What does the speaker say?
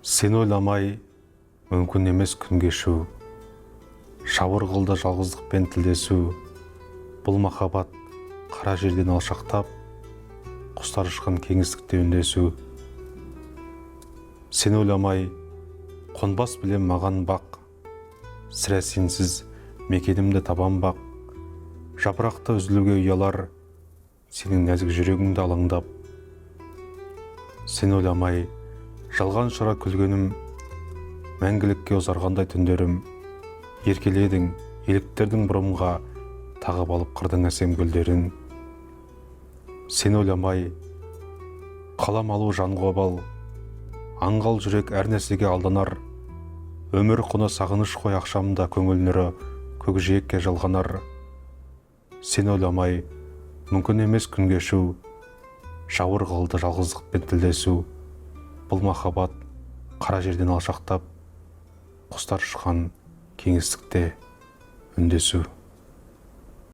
Сен ойламай мүмкін емес күн кешу, шабыр қылды жалғыздықпен тілдесу. Бұл махаббат қара жерден алшақтап, құстар ұшқан кеңістікте үндесу. Сен ойламай қонбас білем маған бақ, сірә сенсіз мекенімді табам бақ. Жапырақты үзілуге ұялар, сенің нәзік жүрегіңді алаңдап. Сен ойламай жалған шыра күлгенім, мәңгілікке ұзарғандай түндерім. Еркеледің, еліктердің бұрымға, тағып алып қырдың әсем гүлдерін. Сен ойламай қалам алу жанға обал, аңғал жүрек әр нәрсеге алданар. Өмір құны сағыныш қой ақшамда көңіл нұры көкжиекке жалғанар. Сен ойламай мүмкін емес күн кешу, шауыр қылды жалғыздықпен тілдесу. Бұл махаббат қара жерден алшақтап, құстар ұшқан кеңістікте үндесу.